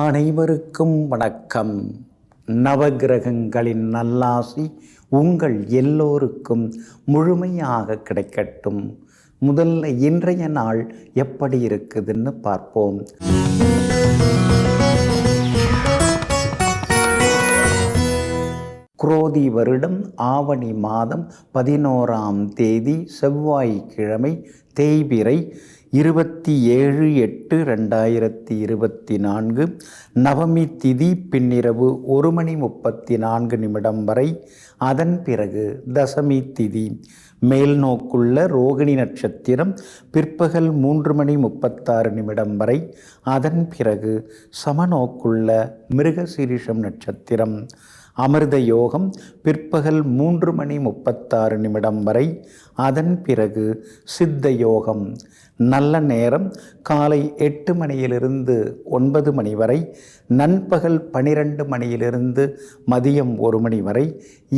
அனைவருக்கும் வணக்கம். நவகிரகங்களின் நல்லாசி உங்கள் எல்லோருக்கும் முழுமையாக கிடைக்கட்டும். முதல்ல இன்றைய நாள் எப்படி இருக்குதுன்னு பார்ப்போம். குரோதி வருடம் ஆவணி மாதம் 11ஆம் தேதி செவ்வாய்க்கிழமை, தேய்பிறை 27/8/2024. நவமி திதி பின்னிரவு 1:34 வரை. அதன் பிறகு தசமி திதி. மேல் நோக்குள்ள ரோகிணி நட்சத்திரம் பிற்பகல் 3:36 வரை. அதன் பிறகு சமநோக்குள்ள மிருகசீரிஷம் நட்சத்திரம். அமிர்த யோகம் பிற்பகல் 3:36 வரை. அதன் பிறகு சித்த யோகம். நல்ல நேரம் காலை 8 மணியிலிருந்து 9 மணி வரை. நண்பகல் 12 மணியிலிருந்து மதியம் 1 மணி வரை.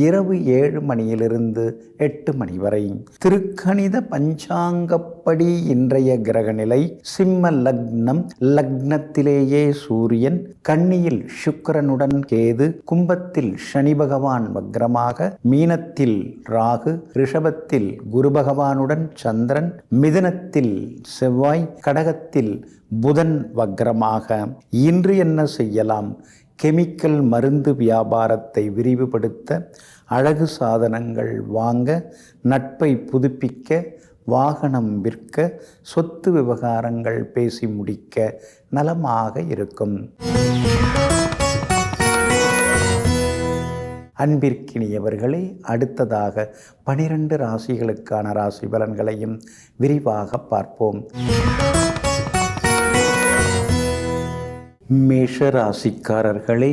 இரவு 7 மணியிலிருந்து 8 மணி வரை. திருக்கணித பஞ்சாங்கப்படி இன்றைய கிரகநிலை: சிம்ம லக்னம், லக்னத்திலேயே சூரியன், கன்னியில் சுக்கிரனுடன் கேது, கும்பத்தில் சனி பகவான் வக்ரமாக, மீனத்தில் ராகு, ரிஷபத்தில் குரு பகவானுடன் சந்திரன், மிதுனத்தில் செவ்வாய், கடகத்தில் புதன் வக்ரமாக. இன்று என்ன செய்யலாம்? கெமிக்கல் மருந்து வியாபாரத்தை விரிவுபடுத்த, அழகு சாதனங்கள் வாங்க, நட்பை புதுப்பிக்க, வாகனம் விற்க, சொத்து விவகாரங்கள் பேசி முடிக்க நலமாக இருக்கும். அன்பிற்கினியவர்களே, அடுத்ததாக 12 ராசிகளுக்கான ராசி பலன்களையும் விரிவாக பார்ப்போம். மேஷ ராசிக்காரர்களே,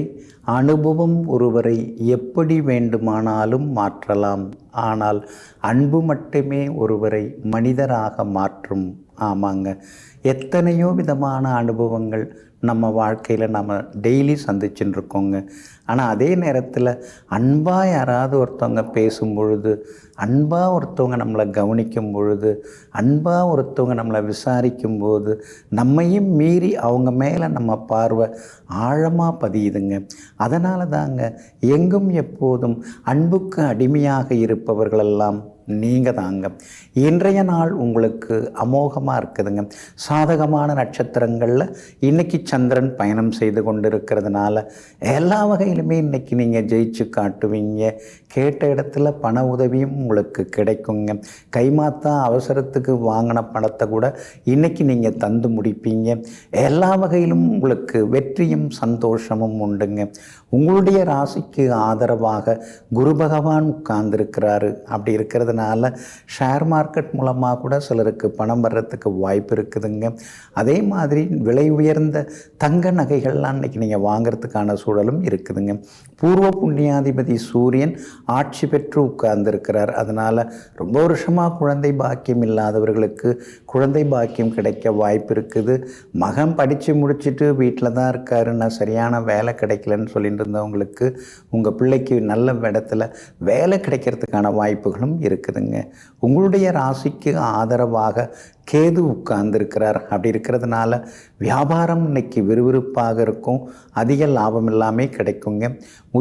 அனுபவம் ஒருவரை எப்படி வேண்டுமானாலும் மாற்றலாம். ஆனால் அன்பு மட்டுமே ஒருவரை மனிதராக மாற்றும். ஆமாங்க, எத்தனையோ விதமான அனுபவங்கள் நம்ம வாழ்க்கையில் நம்ம டெய்லி சந்திச்சுட்டு இருக்கோங்க. ஆனால் அதே நேரத்தில் அன்பாக யாராவது ஒருத்தவங்க பேசும் பொழுது, அன்பாக ஒருத்தவங்க நம்மளை கவனிக்கும் பொழுது, அன்பாக ஒருத்தவங்க நம்மளை விசாரிக்கும் போது, நம்மையும் மீறி அவங்க மேலே நம்ம பார்வை ஆழமாக பதியுதுங்க. அதனால தாங்க எங்கும் எப்போதும் அன்புக்கு அடிமையாக இருப்பவர்களெல்லாம் நீங்கள் தாங்க. இன்றைய நாள் உங்களுக்கு அமோகமாக இருக்குதுங்க. சாதகமான நட்சத்திரங்களில் இன்றைக்கி சந்திரன் பயணம் செய்து கொண்டு இருக்கிறதுனால எல்லா வகையிலுமே இன்றைக்கி நீங்கள் ஜெயிச்சு காட்டுவீங்க. கேட்ட இடத்துல பண உதவியும் உங்களுக்கு கிடைக்குங்க. கைமாத்தா அவசரத்துக்கு வாங்கின பணத்தை கூட இன்றைக்கி நீங்கள் தந்து முடிப்பீங்க. எல்லா வகையிலும் உங்களுக்கு வெற்றியும் சந்தோஷமும் உண்டுங்க. உங்களுடைய ராசிக்கு ஆதரவாக குரு பகவான் உட்கார்ந்துருக்கிறாரு. அப்படி இருக்கிறதுனால ஷேர் மார்க்கெட் மூலமாக கூட சிலருக்கு பணம் வர்றதுக்கு வாய்ப்பு இருக்குதுங்க. அதே மாதிரி விலை உயர்ந்த தங்க நகைகள்லாம் இன்றைக்கி நீங்கள் வாங்கிறதுக்கான சூழலும் இருக்குதுங்க. பூர்வ புண்ணியாதிபதி சூரியன் ஆட்சி பெற்று உட்கார்ந்துருக்கிறார். அதனால் ரொம்ப வருஷமாக குழந்தை பாக்கியம் இல்லாதவர்களுக்கு குழந்தை பாக்கியம் கிடைக்க வாய்ப்பு இருக்குது. மகன் படித்து முடிச்சுட்டு வீட்டில் தான் இருக்காருன்னா சரியான வேலை கிடைக்கலன்னு சொல்லிட்டு இருந்தவங்களுக்கு உங்கள் பிள்ளைக்கு நல்ல இடத்துல வேலை கிடைக்கிறதுக்கான வாய்ப்புகளும் இருக்குதுங்க. உங்களுடைய ராசிக்கு ஆதரவாக கேது உட்கார்ந்துருக்கிறார். அப்படி இருக்கிறதுனால வியாபாரம் இன்னைக்கு விறுவிறுப்பாக இருக்கும். அதிக லாபம் எல்லாமே கிடைக்குங்க.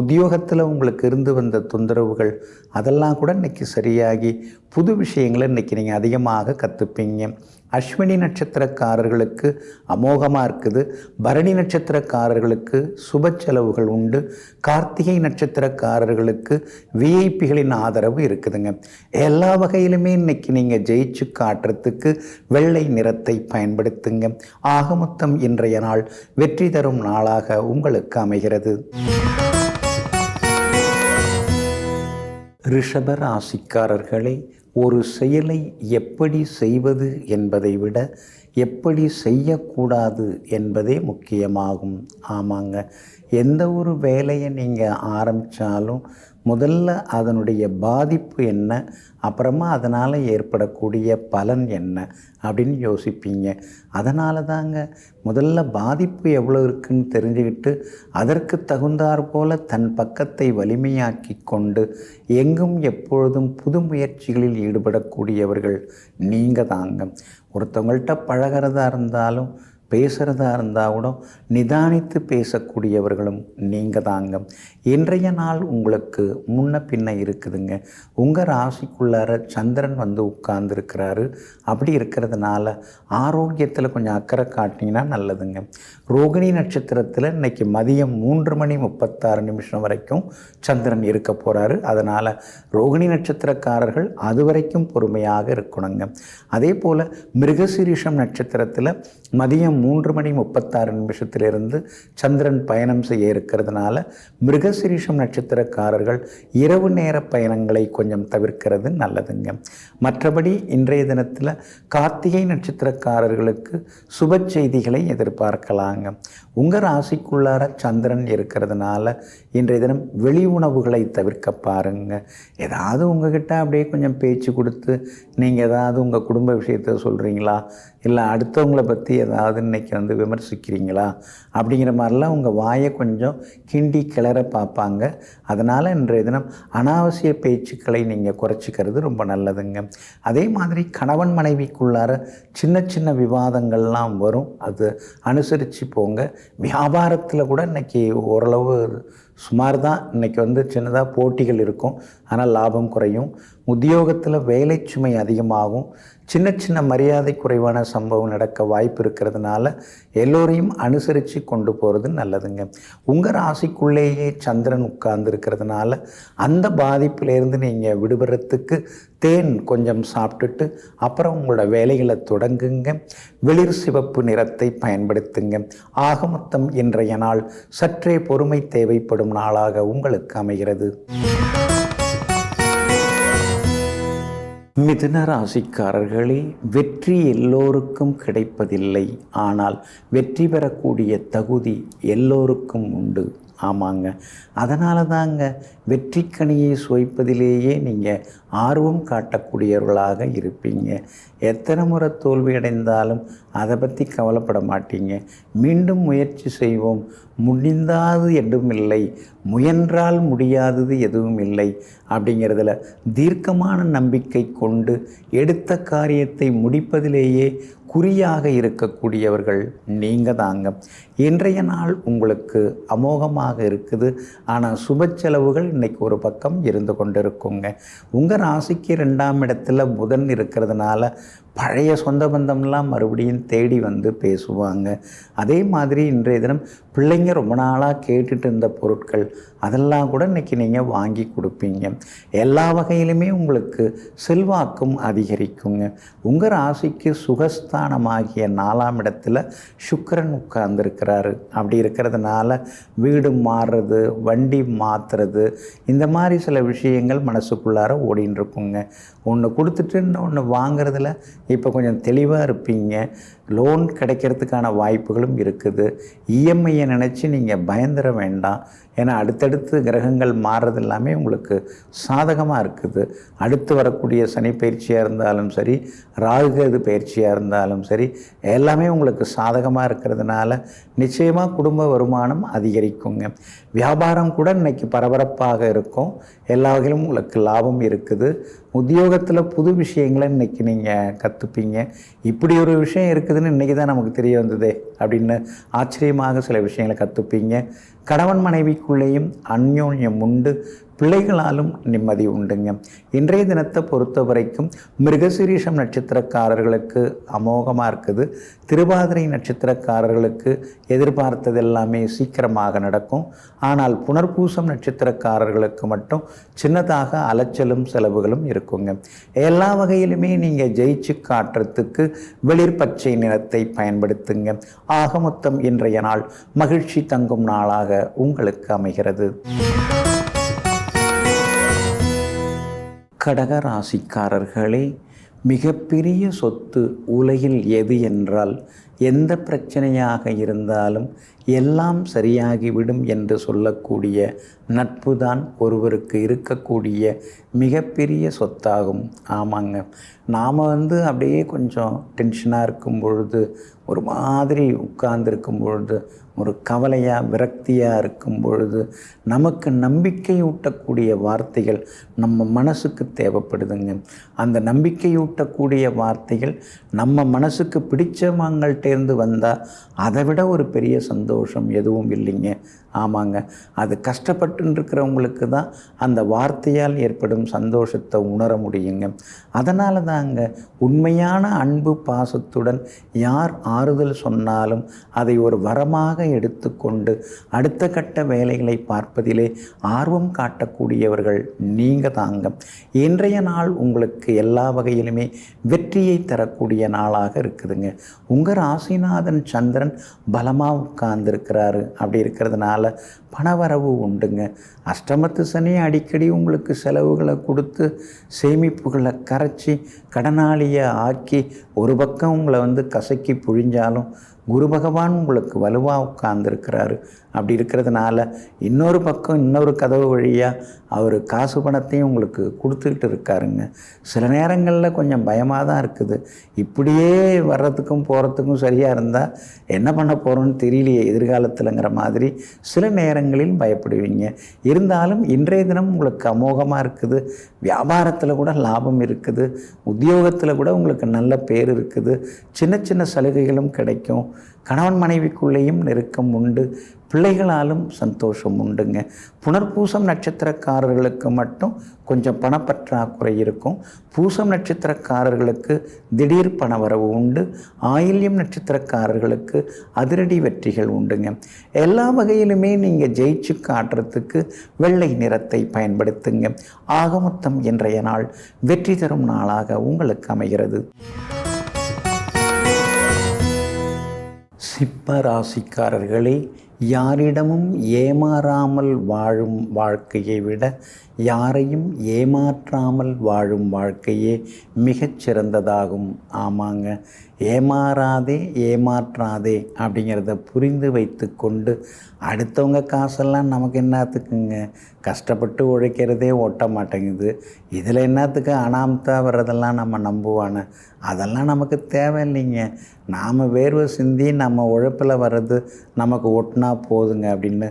உத்தியோகத்தில் உங்களுக்கு இருந்து வந்த தொந்தரவுகள் அதெல்லாம் கூட இன்றைக்கி சரியாகி புது விஷயங்களை இன்றைக்கி நீங்கள் அதிகமாக கற்றுப்பீங்க. அஸ்வினி நட்சத்திரக்காரர்களுக்கு அமோகமாக இருக்குது. பரணி நட்சத்திரக்காரர்களுக்கு சுப செலவுகள் உண்டு. கார்த்திகை நட்சத்திரக்காரர்களுக்கு விஐபிகளின் ஆதரவு இருக்குதுங்க. எல்லா வகையிலுமே இன்றைக்கி நீங்கள் ஜெயிச்சு காட்டுறதுக்கு வெள்ளை நிறத்தை பயன்படுத்துங்க. ஆக மொத்தம் இன்றைய நாள் வெற்றி தரும் நாளாக உங்களுக்கு அமைகிறது. ரிஷப ராசிக்காரர்களே, ஒரு செயலை எப்படி செய்வது என்பதை விட எப்படி செய்யக்கூடாது என்பதே முக்கியமாகும். ஆமாங்க, எந்த ஒரு வேலையை நீங்கள் ஆரம்பித்தாலும் முதல்ல அதனுடைய பாதிப்பு என்ன, அப்புறமா அதனால் ஏற்படக்கூடிய பலன் என்ன அப்படின்னு யோசிப்பீங்க. அதனால தாங்க முதல்ல பாதிப்பு எவ்வளோ இருக்குன்னு தெரிஞ்சுக்கிட்டு அதற்கு தகுந்தாற் போல் தன் பக்கத்தை வலிமையாக்கி கொண்டு எங்கும் எப்பொழுதும் புது முயற்சிகளில் ஈடுபடக்கூடியவர்கள் நீங்கள் தாங்க. ஒருத்தவங்கள்ட்ட பழகிறதா இருந்தாலும் பேசுகிறதா இருந்தால் கூட நிதானித்து பேசக்கூடியவர்களும் நீங்கள் தாங்க. இன்றைய நாள் உங்களுக்கு முன்ன பின்ன இருக்குதுங்க. உங்கள் ராசிக்குள்ளார சந்திரன் வந்து உட்கார்ந்துருக்கிறாரு. அப்படி இருக்கிறதுனால ஆரோக்கியத்தில் கொஞ்சம் அக்கறை காட்டினீங்கன்னா நல்லதுங்க. ரோகிணி நட்சத்திரத்தில் இன்றைக்கி மதியம் 3:36 வரைக்கும் சந்திரன் இருக்க போகிறாரு. அதனால் ரோகிணி நட்சத்திரக்காரர்கள் அது வரைக்கும் பொறுமையாக இருக்கணுங்க. அதே போல் மிருகசீரிஷம் நட்சத்திரத்தில் மதியம் 3:36 சந்திரன் பயணம் செய்ய இருக்கிறதுனால மிருகசீரிஷம் நட்சத்திரக்காரர்கள் இரவு நேர பயணங்களை கொஞ்சம் தவிர்க்கிறது நல்லதுங்க. மற்றபடி இன்றைய தினத்தில் கார்த்திகை நட்சத்திரக்காரர்களுக்கு சுப செய்திகளை எதிர்பார்க்கலாங்க. உங்கள் ராசிக்குள்ளார சந்திரன் இருக்கிறதுனால இன்றைய தினம் வெளி உணவுகளை தவிர்க்க பாருங்க. ஏதாவது உங்ககிட்ட அப்படியே கொஞ்சம் பேச்சு கொடுத்து நீங்கள் ஏதாவது உங்கள் குடும்ப விஷயத்தை சொல்கிறீங்களா, இல்லை அடுத்தவங்களை பற்றி ஏதாவது இன்றைக்கி வந்து விமர்சிக்கிறீங்களா அப்படிங்கிற மாதிரிலாம் உங்கள் வாயை கொஞ்சம் கிண்டி கிளற பார்ப்பாங்க. அதனால் இன்றைய தினம் அனாவசிய பேச்சுக்களை நீங்கள் குறைச்சிக்கிறது ரொம்ப நல்லதுங்க. அதே மாதிரி கணவன் மனைவிக்குள்ளார சின்ன சின்ன விவாதங்கள்லாம் வரும், அது அனுசரித்து போங்க. வியாபாரத்தில் கூட இன்றைக்கி ஓரளவு சுமார் தான். இன்றைக்கி வந்து சின்னதாக போட்டிகள் இருக்கும், ஆனால் லாபம் குறையும். உத்தியோகத்தில் வேலை சுமை அதிகமாகும். சின்ன சின்ன மரியாதை குறைவான சம்பவம் நடக்க வாய்ப்பு இருக்கிறதுனால எல்லோரையும் அனுசரித்து கொண்டு போகிறது நல்லதுங்க. உங்கள் ராசிக்குள்ளேயே சந்திரன் உட்கார்ந்து இருக்கிறதுனால அந்த பாதிப்பிலேருந்து நீங்கள் விடுபடுறதுக்கு தேன் கொஞ்சம் சாப்பிட்டுட்டு அப்புறம் உங்களோட வேலைகளை தொடங்குங்க. வெளிர் சிவப்பு நிறத்தை பயன்படுத்துங்க. ஆக மொத்தம் இன்றைய நாள் சற்றே பொறுமை தேவைப்படும் நாளாக உங்களுக்கு அமைகிறது. மிதுன ராசிக்காரர்களே, வெற்றி எல்லோருக்கும் கிடைப்பதில்லை. ஆனால் வெற்றி பெறக்கூடிய தகுதி எல்லோருக்கும் உண்டு. ஆமாங்க, அதனால தாங்க வெற்றிக்கனியை சுவைப்பதிலேயே நீங்கள் ஆர்வம் காட்டக்கூடியவர்களாக இருப்பீங்க. எத்தனை முறை தோல்வி அடைந்தாலும் அதை பற்றி கவலைப்பட மாட்டீங்க. மீண்டும் முயற்சி செய்வோம், முடிந்தாது எதுவும் இல்லை, முயன்றால் முடியாதது எதுவும் இல்லை அப்படிங்கிறதுல தீர்க்கமான நம்பிக்கை கொண்டு எடுத்த காரியத்தை முடிப்பதிலேயே குறியாக இருக்கக்கூடியவர்கள் நீங்கள் தாங்க. இன்றைய நாள் உங்களுக்கு அமோகமாக இருக்குது. ஆனால் சுப செலவுகள் இன்றைக்கி ஒரு பக்கம் இருந்து கொண்டு இருக்குங்க. உங்கள் ராசிக்கு 2ஆம் இடத்துல புதன் இருக்கிறதுனால பழைய சொந்த பந்தம்லாம் மறுபடியும் தேடி வந்து பேசுவாங்க. அதே மாதிரி இன்றைய தினம் பிள்ளைங்க ரொம்ப நாளாக கேட்டுட்டு இருந்த பொருட்கள் அதெல்லாம் கூட இன்றைக்கி நீங்கள் வாங்கி கொடுப்பீங்க. எல்லா வகையிலுமே உங்களுக்கு செல்வாக்கும் அதிகரிக்குங்க. உங்கள் ராசிக்கு சுகஸ்தானமாகிய 4ஆம் இடத்துல சுக்கிரன் உட்கார்ந்துருக்கிறாரு. அப்படி இருக்கிறதுனால வீடு மாறுறது, வண்டி மாற்றுறது, இந்த மாதிரி சில விஷயங்கள் மனசுக்குள்ளார ஓடின்னு இருக்குங்க. ஒன்று கொடுத்துட்டு ஒன்று வாங்கிறதுல இப்போ கொஞ்சம் தெளிவாக இருப்பீங்க. லோன் கிடைக்கிறதுக்கான வாய்ப்புகளும் இருக்குது. இஎம்ஐயை நினச்சி நீங்கள் பயந்துட வேண்டாம். ஏன்னா அடுத்தடுத்து கிரகங்கள் மாறுறது எல்லாமே உங்களுக்கு சாதகமாக இருக்குது. அடுத்து வரக்கூடிய சனி பயிற்சியாக இருந்தாலும் சரி, ராகுகேது பயிற்சியாக இருந்தாலும் சரி, எல்லாமே உங்களுக்கு சாதகமாக இருக்கிறதுனால நிச்சயமாக குடும்ப வருமானம் அதிகரிக்குங்க. வியாபாரம் கூட இன்றைக்கி பரபரப்பாக இருக்கும். எல்லா வகையிலும் உங்களுக்கு லாபம் இருக்குது. உத்தியோகத்தில் புது விஷயங்களை இன்றைக்கி நீங்கள் கற்றுப்பீங்க. இப்படி ஒரு விஷயம் இருக்குதுன்னு இன்றைக்கி தான் நமக்கு தெரிய வந்ததே அப்படின்னு ஆச்சரியமாக சில விஷயங்களை கற்றுப்பீங்க. கணவன் மனைவிக்குள்ளேயும் அந்யோன்யம் உண்டு. பிள்ளைகளாலும் நிம்மதி உண்டுங்க. இன்றைய தினத்தை பொறுத்த வரைக்கும் மிருகசீரிஷம் நட்சத்திரக்காரர்களுக்கு அமோகமாக இருக்குது. திருவாதிரை நட்சத்திரக்காரர்களுக்கு எதிர்பார்த்தது எல்லாமே சீக்கிரமாக நடக்கும். ஆனால் புனர்பூசம் நட்சத்திரக்காரர்களுக்கு மட்டும் சின்னதாக அலைச்சலும் செலவுகளும் இருக்குங்க. எல்லா வகையிலுமே நீங்கள் ஜெயிச்சு காட்டுறதுக்கு வெளிர் பச்சை நிறத்தை பயன்படுத்துங்க. ஆக மொத்தம் இன்றைய நாள் மகிழ்ச்சி தங்கும் நாளாக உங்களுக்கு அமைகிறது. கடக ராசிக்காரர்களே, மிகப்பெரிய சொத்து உலகில் எது என்றால் எந்த பிரச்சனையாக இருந்தாலும் எல்லாம் சரியாகிவிடும் என்று சொல்லக்கூடிய நட்பு தான் ஒருவருக்கு இருக்கக்கூடிய மிகப்பெரிய சொத்தாகும். ஆமாங்க, நாம் அப்படியே கொஞ்சம் டென்ஷனாக இருக்கும் பொழுது, ஒரு மாதிரி உட்கார்ந்துருக்கும் பொழுது ஒரு கவலையாக விரக்தியாக இருக்கும் பொழுது நமக்கு நம்பிக்கையூட்டக்கூடிய வார்த்தைகள் நம்ம மனசுக்கு தேவைப்படுதுங்க. அந்த நம்பிக்கையூட்டக்கூடிய வார்த்தைகள் நம்ம மனசுக்கு பிடிச்சவங்கள்டேருந்து வந்தால் அதை விட ஒரு பெரிய சந்தோஷம் எதுவும் இல்லைங்க. ஆமாங்க, அது கஷ்டப்பட்டுருக்கிறவங்களுக்கு தான் அந்த வார்த்தையால் ஏற்படும் சந்தோஷத்தை உணர முடியுங்க. அதனால தாங்க உண்மையான அன்பு பாசத்துடன் யார் ஆறுதல் சொன்னாலும் அதை ஒரு வரமாக எடுத்துக்கொண்டு அடுத்த கட்ட வேலைகளை பார்ப்பதிலே ஆர்வம் காட்டக்கூடியவர்கள் நீங்கள் தாங்க. இன்றைய நாள் உங்களுக்கு எல்லா வகையிலுமே வெற்றியை தரக்கூடிய நாளாக இருக்குதுங்க. உங்கள் ராசிநாதன் சந்திரன் பலமாக உட்கார்ந்துருக்கிறாரு. அப்படி இருக்கிறதுனால பணவரவு உண்டுங்க. அஷ்டமத்து சனி அடிக்கடி உங்களுக்கு செலவுகளை கொடுத்து சேமிப்புகளை கரைச்சி கடனாளியை ஆக்கி ஒரு பக்கம் உங்களை கசக்கி புழிஞ்சாலும் குரு பகவான் உங்களுக்கு வலுவாக உட்கார்ந்துருக்கிறாரு. அப்படி இருக்கிறதுனால இன்னொரு பக்கம் இன்னொரு கதவு வழியாக அவர் காசு பணத்தையும் உங்களுக்கு கொடுத்துக்கிட்டு இருக்காருங்க. சில நேரங்களில் கொஞ்சம் பயமாக தான் இருக்குது. இப்படியே வர்றதுக்கும் போகிறதுக்கும் சரியாக இருந்தால் என்ன பண்ண போகிறோன்னு தெரியலையே எதிர்காலத்தில்ங்கிற மாதிரி சில நேரங்களில் பயப்படுவீங்க. இருந்தாலும் இன்றைய தினம் உங்களுக்கு அமோகமாக இருக்குது. வியாபாரத்தில் கூட லாபம் இருக்குது. உத்தியோகத்தில் கூட உங்களுக்கு நல்ல பேர் இருக்குது. சின்ன சின்ன சலுகைகளும் கிடைக்கும். கணவன் மனைவிக்குள்ளேயும் நெருக்கம் உண்டு. பிள்ளைகளாலும் சந்தோஷம் உண்டுங்க. புனர்பூசம் நட்சத்திரக்காரர்களுக்கு மட்டும் கொஞ்சம் பணப்பற்றாக்குறை இருக்கும். பூசம் நட்சத்திரக்காரர்களுக்கு திடீர் பணவரவு உண்டு. ஆயில்யம் நட்சத்திரக்காரர்களுக்கு அதிரடி வெற்றிகள் உண்டுங்க. எல்லா வகையிலுமே நீங்கள் ஜெயிச்சு காட்டுறதுக்கு வெள்ளை நிறத்தை பயன்படுத்துங்க. ஆக மொத்தம் இன்றைய நாள் வெற்றி தரும் நாளாக உங்களுக்கு அமைகிறது. சிம்ம ராசிக்காரர்களே, யாரிடமும் ஏமாறாமல் வாழும் வாழ்க்கையை விட யாரையும் ஏமாற்றாமல் வாழும் வாழ்க்கையே மிகச்சிறந்ததாகும். ஆமாங்க, ஏமாறாதே ஏமாற்றாதே அப்படிங்கிறத புரிந்து வைத்து கொண்டு அடுத்தவங்க காசெல்லாம் நமக்கு என்னத்துக்குங்க, கஷ்டப்பட்டு உழைக்கிறதே ஓட்ட மாட்டேங்குது, இதில் என்னத்துக்கு அனாமத்தாக வர்றதெல்லாம் நம்ம நம்புவானே, அதெல்லாம் நமக்கு தேவையில்லைங்க. நாம் வேர்வை சிந்தி நம்ம உழைப்பில் வர்றது நமக்கு ஒட்டினா போதுங்க அப்படின்னு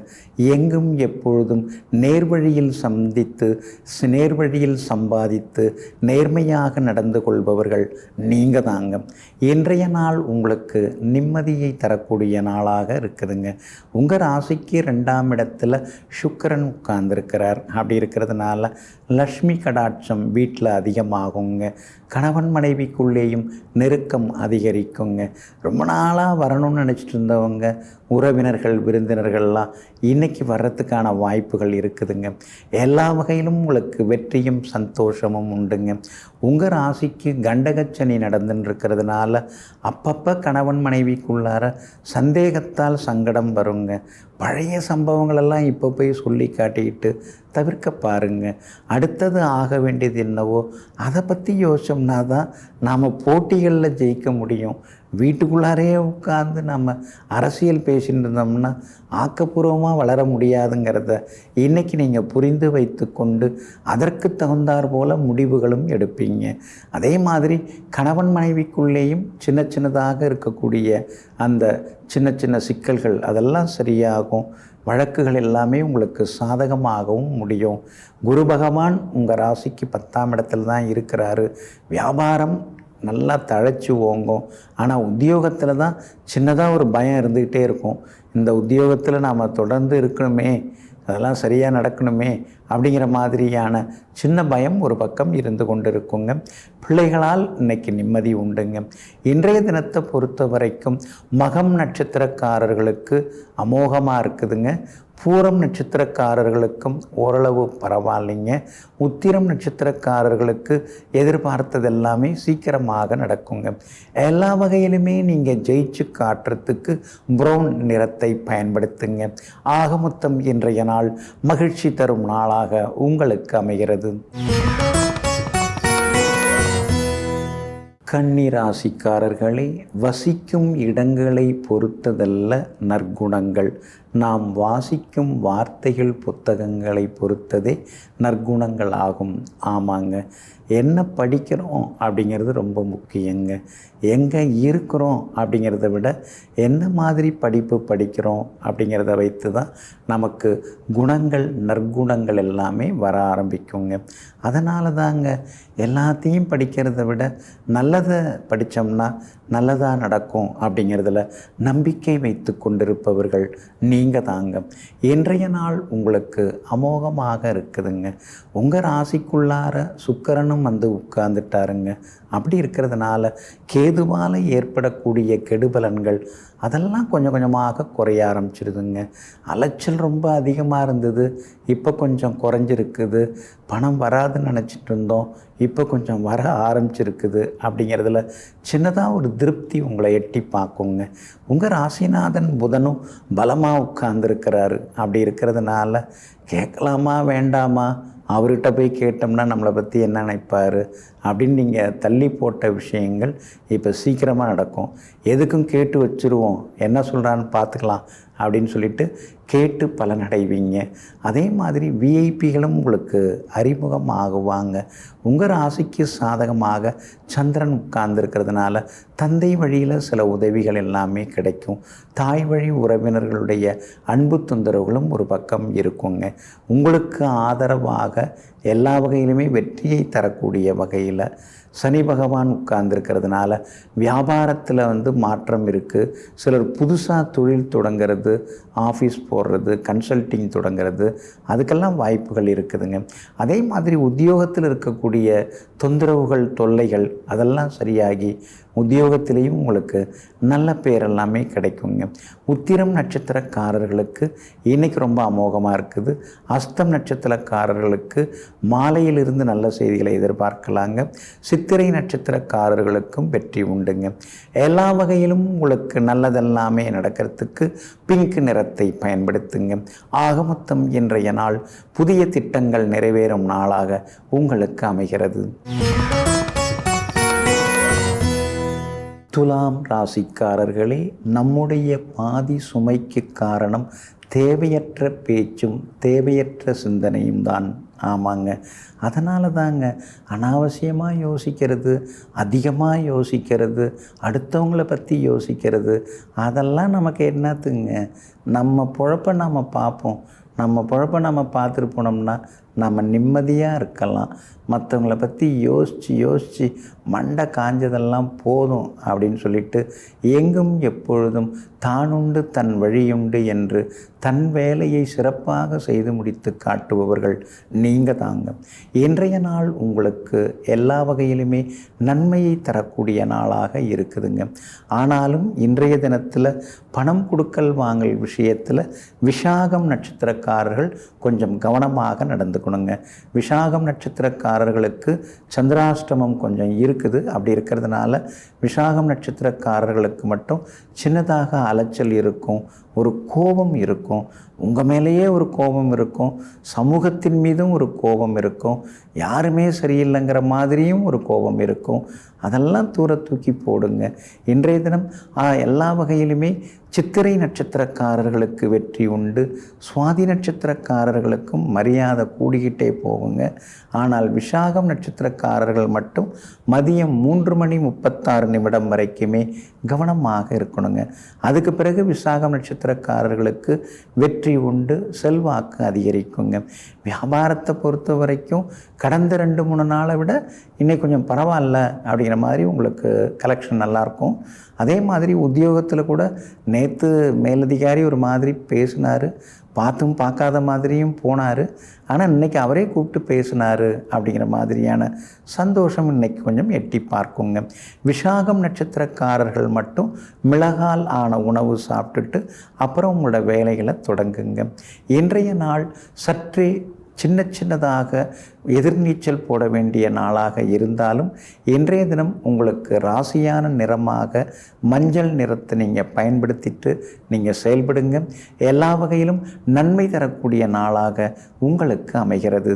எங்கும் எப்பொழுதும் நேர்வழியில் சந்தித்து நேர்வழியில் சம்பாதித்து நேர்மையாக நடந்து கொள்பவர்கள் நீங்கள் தாங்க. இன்றைய நாள் உங்களுக்கு நிம்மதியை தரக்கூடிய நாளாக இருக்குதுங்க. உங்கள் ராசிக்கு 2ஆம் இடத்துல சுக்கிரன் உட்கார்ந்துருக்கிறார். அப்படி இருக்கிறதுனால லக்ஷ்மி கடாட்சம் வீட்டில் அதிகமாகுங்க. கணவன் மனைவிக்குள்ளேயும் நெருக்கம் அதிகரிக்குங்க. ரொம்ப நாளாக வரணும்னு நினச்சிட்டு இருந்தவங்க உறவினர்கள் விருந்தினர்கள்லாம் இன்றைக்கி வர்றதுக்கான வாய்ப்புகள் இருக்குதுங்க. எல்லா வகையிலும் உங்களுக்கு வெற்றியும் சந்தோஷமும் உண்டுங்க. உங்கள் ராசிக்கு கண்டகச்சனி நடந்துன்னு இருக்கிறதுனால அப்பப்போ கணவன் மனைவிக்குள்ளார சந்தேகத்தால் சங்கடம் வருங்க. பழைய சம்பவங்களெல்லாம் இப்போ போய் சொல்லி காட்டிக்கிட்டு தவிர்க்க பாருங்க. அடுத்தது ஆக வேண்டியது என்னவோ அதை பற்றி யோசிச்சோம்னா தான் நாம் போட்டிகளில் ஜெயிக்க முடியும். வீட்டுக்குள்ளாரே உட்கார்ந்து நம்ம அரசியல் பேசிட்டு இருந்தோம்னா ஆக்கப்பூர்வமாக வளர முடியாதுங்கிறத இன்றைக்கி நீங்கள் புரிந்து வைத்து கொண்டு அதற்கு தகுந்தாற் போல் முடிவுகளும் எடுப்பீங்க. அதே மாதிரி கணவன் மனைவிக்குள்ளேயும் சின்ன சின்னதாக இருக்கக்கூடிய அந்த சின்ன சின்ன சிக்கல்கள் அதெல்லாம் சரியாகும். வழக்குகள் எல்லாமே உங்களுக்கு சாதகமாகவும் முடியும். குரு பகவான் உங்கள் ராசிக்கு 10ஆம் இடத்துல தான் இருக்கிறாரு. வியாபாரம் நல்லா தழைச்சி ஓங்கும். ஆனால் உத்தியோகத்தில் தான் சின்னதாக ஒரு பயம் இருந்துக்கிட்டே இருக்கும். இந்த உத்தியோகத்தில் நாம் தொடர்ந்து இருக்கணுமே, அதெல்லாம் சரியாக நடக்கணுமே அப்படிங்கிற மாதிரியான சின்ன பயம் ஒரு பக்கம் இருந்து கொண்டு இருக்குங்க. பிள்ளைகளால் இன்றைக்கி நிம்மதி உண்டுங்க. இன்றைய தினத்தை பொறுத்த வரைக்கும் மகம் நட்சத்திரக்காரர்களுக்கு அமோகமாக இருக்குதுங்க. பூரம் நட்சத்திரக்காரர்களுக்கும் ஓரளவு பரவாயில்லைங்க. உத்திரம் நட்சத்திரக்காரர்களுக்கு எதிர்பார்த்தது எல்லாமே சீக்கிரமாக நடக்குங்க. எல்லா வகையிலுமே நீங்கள் ஜெயிச்சு காட்டுறதுக்கு ப்ரௌன் நிறத்தை பயன்படுத்துங்க. ஆக மொத்தம் இன்றைய நாள் மகிழ்ச்சி தரும் நாளாக உங்களுக்கு அமைகிறது. கன்னி ராசிக்காரர்களே, வசிக்கும் இடங்களை பொறுத்ததல்ல நற்குணங்கள், நாம் வாசிக்கும் வார்த்தைகள் புத்தகங்களை பொறுத்ததே நற்குணங்கள் ஆகும். ஆமாங்க, என்ன படிக்கிறோம் அப்படிங்கிறது ரொம்ப முக்கியங்க. எங்கே இருக்கிறோம் அப்படிங்கிறத விட என்ன மாதிரி படிப்பு படிக்கிறோம் அப்படிங்கிறத வைத்து தான் நமக்கு குணங்கள் நற்குணங்கள் எல்லாமே வர ஆரம்பிக்குங்க. அதனால தாங்க எல்லாத்தையும் படிக்கிறத விட நல்லதை படித்தோம்னா நல்லதாக நடக்கும் அப்படிங்கிறதுல நம்பிக்கை வைத்து கொண்டிருப்பவர்கள் நீங்கள் தாங்க. இன்றைய நாள் உங்களுக்கு அமோகமாக இருக்குதுங்க. உங்கள் ராசிக்குள்ளார சுக்கிரனும் வந்து உட்கார்ந்துட்டாருங்க. அப்படி இருக்கிறதுனால கேதுவால் ஏற்படக்கூடிய கெடுபலன்கள் அதெல்லாம் கொஞ்சம் கொஞ்சமாக குறைய ஆரம்பிச்சிருதுங்க. அலைச்சல் ரொம்ப அதிகமாக இருந்தது, இப்போ கொஞ்சம் குறைஞ்சிருக்குது. பணம் வராதுன்னு நினச்சிட்டு இருந்தோம், இப்போ கொஞ்சம் வர ஆரம்பிச்சிருக்குது. அப்படிங்கிறதுல சின்னதாக ஒரு திருப்தி உங்களை எட்டி பார்க்குங்க. உங்கள் ராசிநாதன் புதனும் பலமாக உட்கார்ந்துருக்கிறாரு. அப்படி இருக்கிறதுனால கேட்கலாமா வேண்டாமா, அவர்கிட்ட போய் கேட்டோம்னா நம்மளை பற்றி என்ன நினைப்பார் அப்படின்னு நீங்கள் தள்ளி போட்ட விஷயங்கள் இப்போ சீக்கிரமாக நடக்கும். எதுக்கும் கேட்டு வச்சுருவோம், என்ன சொல்கிறான்னு பார்த்துக்கலாம் அப்படின்னு சொல்லிட்டு கேட்டு பலனடைவீங்க. அதே மாதிரி விஐபிகளும் உங்களுக்கு அறிமுகம் ஆகுவாங்க. உங்கள் ராசிக்கு சாதகமாக சந்திரன் உட்கார்ந்துருக்கிறதுனால தந்தை வழியில் சில உதவிகள் எல்லாமே கிடைக்கும். தாய் வழி உறவினர்களுடைய அன்பு தொந்தரவுகளும் ஒரு பக்கம் இருக்குங்க. உங்களுக்கு ஆதரவாக எல்லா வகையிலுமே வெற்றியை தரக்கூடிய வகையில் சனி பகவான் உட்கார்ந்துருக்கிறதுனால வியாபாரத்தில் மாற்றம் இருக்குது. சிலர் புதுசாக தொழில் தொடங்கிறது, ஆஃபீஸ் போடுறது, கன்சல்ட்டிங் தொடங்கிறது, அதுக்கெல்லாம் வாய்ப்புகள் இருக்குதுங்க. அதே மாதிரி உத்தியோகத்தில் இருக்கக்கூடிய தொந்தரவுகள் தொல்லைகள் அதெல்லாம் சரியாகி உத்தியோகத்திலையும் உங்களுக்கு நல்ல பேர் எல்லாமே கிடைக்குங்க. உத்திரம் நட்சத்திரக்காரர்களுக்கு இன்றைக்கி ரொம்ப அமோகமாக இருக்குது. அஸ்தம் நட்சத்திரக்காரர்களுக்கு மாலையிலிருந்து நல்ல செய்திகளை எதிர்பார்க்கலாங்க. சித்திரை நட்சத்திரக்காரர்களுக்கும் வெற்றி உண்டுங்க. எல்லா வகையிலும் உங்களுக்கு நல்லதெல்லாமே நடக்கிறதுக்கு பிங்க் நிறத்தை பயன்படுத்துங்க. ஆக மொத்தம் இன்றைய நாள் புதிய திட்டங்கள் நிறைவேறும் நாளாக உங்களுக்கு அமைகிறது. துலாம் ராசிக்காரர்களே, நம்முடைய பாதி சுமைக்கு காரணம் தேவையற்ற பேச்சும் தேவையற்ற சிந்தனையும் தான். ஆமாங்க, அதனால தாங்க அனாவசியமாக யோசிக்கிறது, அதிகமாக யோசிக்கிறது, அடுத்தவங்களை பற்றி யோசிக்கிறது, அதெல்லாம் நமக்கு என்னத்துங்க? நம்ம பொழப்பை நம்ம பார்ப்போம். நம்ம பொழப்பை நம்ம பார்த்துட்டு போனோம்னா நம்ம நிம்மதியாக இருக்கலாம். மற்றவங்களை பற்றி யோசித்து மண்டை காஞ்சதெல்லாம் போதும் அப்படின்னு சொல்லிட்டு எங்கும் எப்பொழுதும் தானுண்டு தன் வழியுண்டு என்று தன் வேலையை சிறப்பாக செய்து முடித்து காட்டுபவர்கள் நீங்கள் தாங்க. இன்றைய நாள் உங்களுக்கு எல்லா வகையிலுமே நன்மையை தரக்கூடிய நாளாக இருக்குதுங்க. ஆனாலும் இன்றைய தினத்தில் பணம் கொடுக்கல் வாங்கல் விஷயத்தில் விசாகம் நட்சத்திரக்காரர்கள் கொஞ்சம் கவனமாக நடந்துக்கணுங்க. விசாகம் நட்சத்திரக்காரர்களுக்கு சந்திராஷ்டமம் கொஞ்சம் இருக்குது. அப்படி இருக்கிறதுனால விசாகம் நட்சத்திரக்காரர்களுக்கு மட்டும் சின்னதாக அலைச்சல் இருக்கும், ஒரு கோபம் இருக்கும். உங்கள் மேலேயே ஒரு கோபம் இருக்கும், சமூகத்தின் மீதும் ஒரு கோபம் இருக்கும், யாருமே சரியில்லைங்கிற மாதிரியும் ஒரு கோபம் இருக்கும். அதெல்லாம் தூக்கி போடுங்க. இன்றைய தினம் எல்லா வகையிலுமே சித்திரை நட்சத்திரக்காரர்களுக்கு வெற்றி உண்டு. சுவாதி நட்சத்திரக்காரர்களுக்கும் மரியாதை கூடிக்கிட்டே போகுங்க. ஆனால் விசாகம் நட்சத்திரக்காரர்கள் மட்டும் மதியம் 3:36 வரைக்குமே கவனமாக இருக்கணுங்க. அதுக்கு பிறகு விசாகம் நட்சத்திரக்காரர்களுக்கு வெற்றி உண்டு, செல்வாக்கு அதிகரிக்குங்க. வியாபாரத்தை பொறுத்த வரைக்கும் கடந்த 2-3 நாளை விட இன்னைக்கு கொஞ்சம் பரவாயில்ல அப்படிங்கிற மாதிரி உங்களுக்கு கலெக்ஷன் நல்லாயிருக்கும். அதே மாதிரி உத்தியோகத்தில் கூட நேற்று மேலதிகாரி ஒரு மாதிரி பேசினார், பார்த்தும் பார்க்காத மாதிரியும் போனார். ஆனால் இன்றைக்கி அவரே கூப்பிட்டு பேசினார் அப்படிங்கிற மாதிரியான சந்தோஷம் இன்றைக்கி கொஞ்சம் எட்டி பார்க்குங்க. விசாகம் நட்சத்திரக்காரர்கள் மட்டும் மிளகால் ஆன உணவு சாப்பிட்டுட்டு அப்புறம் உங்களோட வேலைகளை தொடங்குங்க. இன்றைய நாள் சற்றே சின்னதாக எதிர்நீச்சல் போட வேண்டிய நாளாக இருந்தாலும் இன்றைய தினம் உங்களுக்கு ராசியான நிறமாக மஞ்சள் நிறத்தை நீங்கள் பயன்படுத்திட்டு நீங்கள் செயல்படுங்க. எல்லா வகையிலும் நன்மை தரக்கூடிய நாளாக உங்களுக்கு அமைகிறது.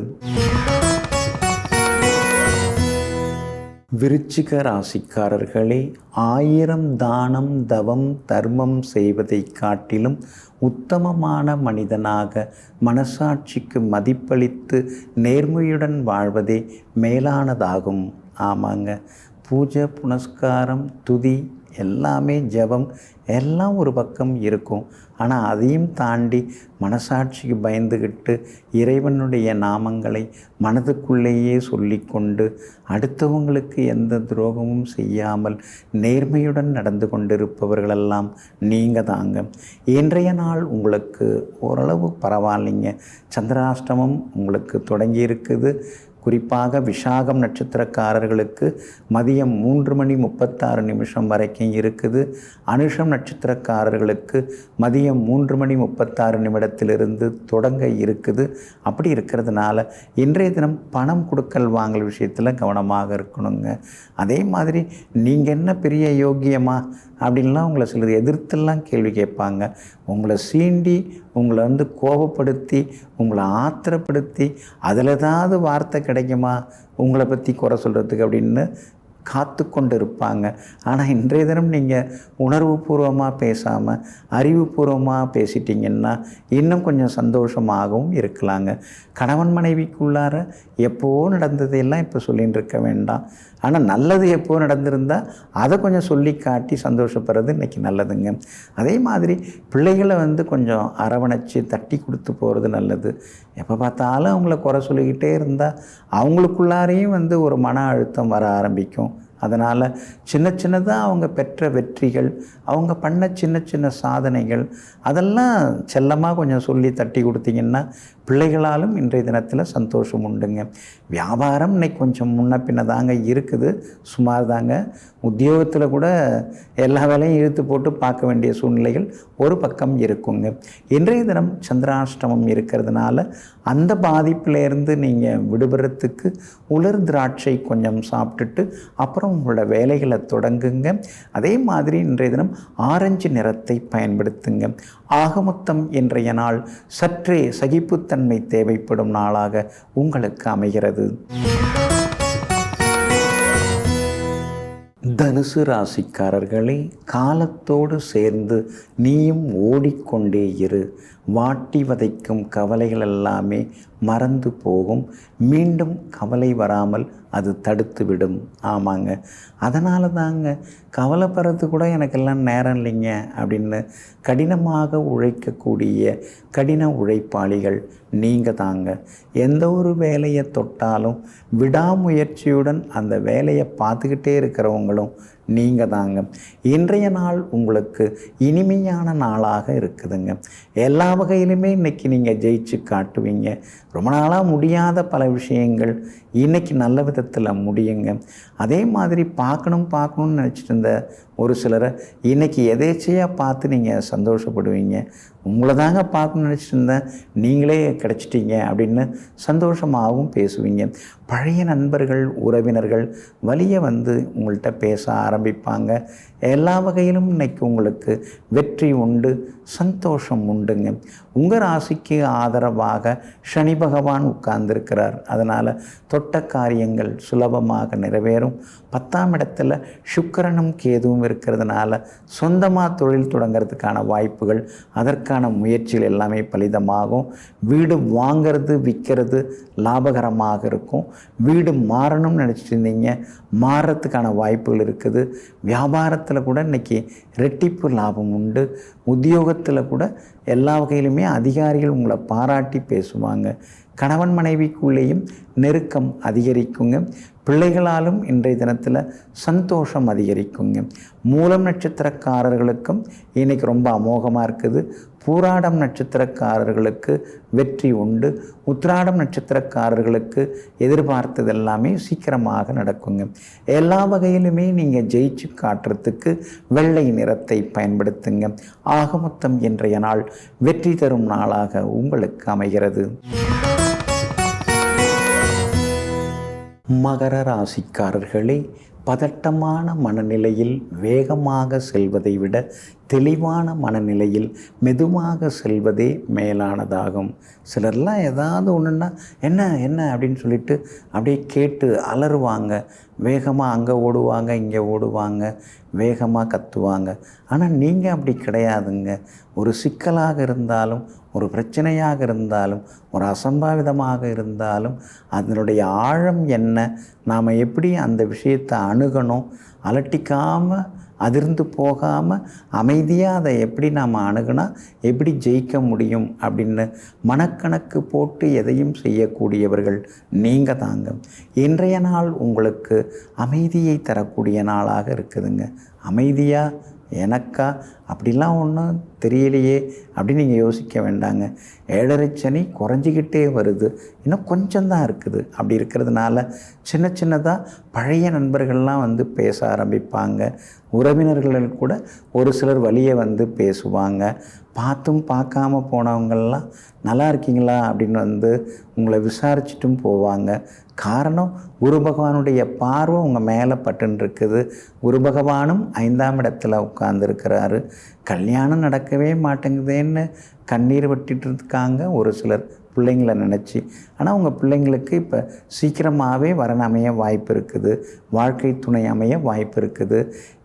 விருச்சிக ராசிக்காரர்களே, 1000 தானம் தவம் தர்மம் செய்வதை காட்டிலும் உத்தமமான மனிதனாக மனசாட்சிக்கு மதிப்பளித்து நேர்மையுடன் வாழ்வதே மேலானதாகும். ஆமாங்க, பூஜை புனஸ்காரம் துதி எல்லாமே ஜபம் எல்லாம் ஒரு பக்கம் இருக்கும். ஆனால் அதையும் தாண்டி மனசாட்சிக்கு பயந்துக்கிட்டு இறைவனுடைய நாமங்களை மனதுக்குள்ளேயே சொல்லிக்கொண்டு அடுத்தவங்களுக்கு எந்த துரோகமும் செய்யாமல் நேர்மையுடன் நடந்து கொண்டிருப்பவர்களெல்லாம் நீங்கள் தாங்க. இன்றைய நாள் உங்களுக்கு ஓரளவு பரவாயில்லைங்க. சந்திராஷ்டமம் உங்களுக்கு தொடங்கி இருக்குது. குறிப்பாக விசாகம் நட்சத்திரக்காரர்களுக்கு மதியம் 3:36 வரைக்கும் இருக்குது. அனுஷம் நட்சத்திரக்காரர்களுக்கு மதியம் 3:36 தொடங்க இருக்குது. அப்படி இருக்கிறதுனால இன்றைய தினம் பணம் கொடுக்கல் வாங்கல் விஷயத்தில் கவனமாக இருக்கணுங்க. அதே மாதிரி நீங்கள் என்ன பெரிய யோக்கியமா அப்படின்லாம் உங்களை சிலர் எதிர்த்தெல்லாம் கேள்வி கேட்பாங்க. உங்களை சீண்டி உங்களை கோபப்படுத்தி உங்களை ஆத்திரப்படுத்தி அதில் ஏதாவது வார்த்தை கிடைக்குமா உங்களை பற்றி குறை சொல்கிறதுக்கு அப்படின்னு காத்து கொண்டு இருப்பாங்க. ஆனால் இன்றைய தினம் நீங்கள் உணர்வுபூர்வமாக பேசாமல் அறிவுபூர்வமாக பேசிட்டிங்கன்னா இன்னும் கொஞ்சம் சந்தோஷமாகவும் இருக்கலாங்க. கணவன் மனைவிக்குள்ளார எப்போ நடந்ததையெல்லாம் இப்போ சொல்லின்னு இருக்க வேண்டாம். ஆனால் நல்லது எப்போ நடந்திருந்தால் அதை கொஞ்சம் சொல்லி காட்டி சந்தோஷப்படுறது இன்றைக்கி நல்லதுங்க. அதே மாதிரி பிள்ளைகளை கொஞ்சம் அரவணைச்சி தட்டி கொடுத்து போகிறது நல்லது. எப்போ பார்த்தாலும் அவங்கள குறை சொல்லிக்கிட்டே இருந்தால் அவங்களுக்குள்ளாரையும் ஒரு மன அழுத்தம் வர ஆரம்பிக்கும். அதனால் சின்ன சின்னதாக அவங்க பெற்ற வெற்றிகள், அவங்க பண்ண சின்ன சின்ன சாதனைகள் அதெல்லாம் செல்லமாக கொஞ்சம் சொல்லி தட்டி கொடுத்தீங்கன்னா பிள்ளைகளாலும் இன்றைய தினத்தில் சந்தோஷம் உண்டுங்க. வியாபாரம் இன்னைக்கு கொஞ்சம் முன்ன பின்ன தாங்க இருக்குது, சுமார் தாங்க. உத்தியோகத்தில் கூட எல்லா வேலையும் இழுத்து போட்டு பார்க்க வேண்டிய சூழ்நிலைகள் ஒரு பக்கம் இருக்குங்க. இன்றைய தினம் சந்திராஷ்டமம் இருக்கிறதுனால அந்த பாதிப்பிலேருந்து நீங்கள் விடுபடுறதுக்கு உலர் திராட்சை கொஞ்சம் சாப்பிட்டுட்டு அப்புறம் உங்களோட வேலைகளை தொடங்குங்க. அதே மாதிரி இன்றைய தினம் ஆரஞ்சு நிறத்தை பயன்படுத்துங்க. ஆகமொத்தம் இன்றைய நாள் சற்றே சகிப்புத்தன்மை தேவைப்படும் நாளாக உங்களுக்கு அமைகிறது. தனுசு ராசிக்காரர்களே, காலத்தோடு சேர்ந்து நீயும் ஓடிக்கொண்டே இரு. வாட்டி வதைக்கும் கவலைகள் எல்லாமே மறந்து போகும். மீண்டும் கவலை வராமல் அது தடுத்து விடும். ஆமாங்க, அதனால தாங்க கவலைப்படுறது கூட எனக்கெல்லாம் நேரம் இல்லைங்க அப்படின்னு கடினமாக உழைக்கக்கூடிய கடின உழைப்பாளிகள் நீங்கள் தாங்க. எந்த ஒரு வேலையை தொட்டாலும் விடாமுயற்சியுடன் அந்த வேலையை பார்த்துக்கிட்டே இருக்கிறவங்களும் நீங்கள் தாங்க. இன்றைய நாள் உங்களுக்கு இனிமையான நாளாக இருக்குதுங்க. எல்லா வகையிலுமே இன்றைக்கி நீங்கள் ஜெயிச்சு காட்டுவீங்க. ரொம்ப நாளாக முடியாத பல விஷயங்கள் இன்றைக்கி நல்ல விதத்தில் முடியுங்க. அதே மாதிரி பார்க்கணும்னு நினச்சிட்டு இருந்த ஒரு சிலரை இன்றைக்கி எதேச்சையாக பார்த்து நீங்கள் சந்தோஷப்படுவீங்க. உங்களை தாங்க பார்க்கணும்னு நினச்சிட்டு இருந்தேன், நீங்களே கிடச்சிட்டீங்க அப்படின்னு சந்தோஷமாகவும் பேசுவீங்க. பழைய நண்பர்கள் உறவினர்கள் வழியை உங்கள்கிட்ட பேச ஆரம்பிப்பாங்க. எல்லா வகையிலும் இன்றைக்கி உங்களுக்கு வெற்றி உண்டு, சந்தோஷம் உண்டுங்க. உங்கள் ராசிக்கு ஆதரவாக சனி பகவான் உட்கார்ந்துருக்கிறார். அதனால் தொட்ட காரியங்கள் சுலபமாக நிறைவேறும். 10ஆம் இடத்துல சுக்கிரனும் கேதுவும் இருக்கிறதுனால சொந்தமாக தொழில் தொடங்கிறதுக்கான வாய்ப்புகள், அதற்கான முயற்சிகள் எல்லாமே பலிதமாகும். வீடு வாங்கிறது விற்கிறது லாபகரமாக இருக்கும். வீடு மாறணும்னு நினச்சிட்டு இருந்தீங்க, மாறுறதுக்கான வாய்ப்புகள் இருக்குது. வியாபாரத்தில் கூட இன்றைக்கி ரெட்டிப்பு லாபம் உண்டு. உத்தியோகத்தில் கூட எல்லா வகையிலுமே அதிகாரிகள் உங்களை பாராட்டி பேசுவாங்க. கணவன் மனைவிக்குள்ளேயும் நெருக்கம் அதிகரிக்குங்க. பிள்ளைகளாலும் இன்றைய தினத்தில் சந்தோஷம் அதிகரிக்குங்க. மூலம் நட்சத்திரக்காரர்களுக்கும் இன்றைக்கி ரொம்ப அமோகமாக இருக்குது. பூராடம் நட்சத்திரக்காரர்களுக்கு வெற்றி உண்டு. உத்திராடம் நட்சத்திரக்காரர்களுக்கு எதிர்பார்த்தது எல்லாமே சீக்கிரமாக நடக்குங்க. எல்லா வகையிலுமே நீங்கள் ஜெயிச்சு காட்டுறதுக்கு வெள்ளை நிறத்தை பயன்படுத்துங்க. ஆகமொத்தம் இன்றைய நாள் வெற்றி தரும் நாளாக உங்களுக்கு அமைகிறது. மகர ராசிக்காரர்களே, பதட்டமான மனநிலையில் வேகமாக செல்வதை விட தெளிவான மனநிலையில் மெதுவாக செல்வதே மேலானதாகும். சிலர்லாம் ஏதாவது ஒன்றுன்னா என்ன என்ன அப்படின்னு சொல்லிட்டு அப்படியே கேட்டு அலறுவாங்க. வேகமாக அங்கே ஓடுவாங்க, இங்கே ஓடுவாங்க, வேகமாக கத்துவாங்க. ஆனால் நீங்கள் அப்படி கிடையாதுங்க. ஒரு சிக்கலாக இருந்தாலும், ஒரு பிரச்சனையாக இருந்தாலும், ஒரு அசம்பாவிதமாக இருந்தாலும் அதனுடைய ஆழம் என்ன, நாம் எப்படி அந்த விஷயத்தை அணுகணும், அலட்டிக்காமல் அதிர்ந்து போகாமல் அமைதியாக அதை எப்படி நாம் அணுகுனா எப்படி ஜெயிக்க முடியும் அப்படின்னு மனக்கணக்கு போட்டு எதையும் செய்யக்கூடியவர்கள் நீங்கள் தாங்க. இன்றைய நாள் உங்களுக்கு அமைதியை தரக்கூடிய நாளாக இருக்குதுங்க. அமைதியாக எனக்கா அப்படிலாம் ஒன்றும் தெரியலையே அப்படின்னு நீங்கள் யோசிக்க வேண்டாங்க. 7.5 சனி குறைஞ்சிக்கிட்டே வருது, இன்னும் கொஞ்சம்தான் இருக்குது. அப்படி இருக்கிறதுனால சின்ன சின்னதாக பழைய நண்பர்கள்லாம் வந்து பேச ஆரம்பிப்பாங்க. உறவினர்கள் கூட ஒரு சிலர் வழியே வந்து பேசுவாங்க. பார்த்தும் பார்க்காம போனவங்கள்லாம் நல்லா இருக்கீங்களா அப்படின்னு வந்து உங்களை விசாரிச்சுட்டும் போவாங்க. காரணம், குரு பகவானுடைய பார்வை உங்கள் மேலே பட்டுன்னு இருக்குது. குரு பகவானும் 5ஆம் இடத்துல உட்கார்ந்துருக்கிறாரு. கல்யாணம் நடக்கவே மாட்டேங்குதேன்னு கண்ணீர் விட்டுட்டு இருக்காங்க ஒரு சிலர் பிள்ளைங்களை நினச்சி. ஆனால் உங்கள் பிள்ளைங்களுக்கு இப்போ சீக்கிரமாகவே வரன் அமைய வாய்ப்பு இருக்குது, வாழ்க்கை துணை அமைய வாய்ப்பு இருக்குது.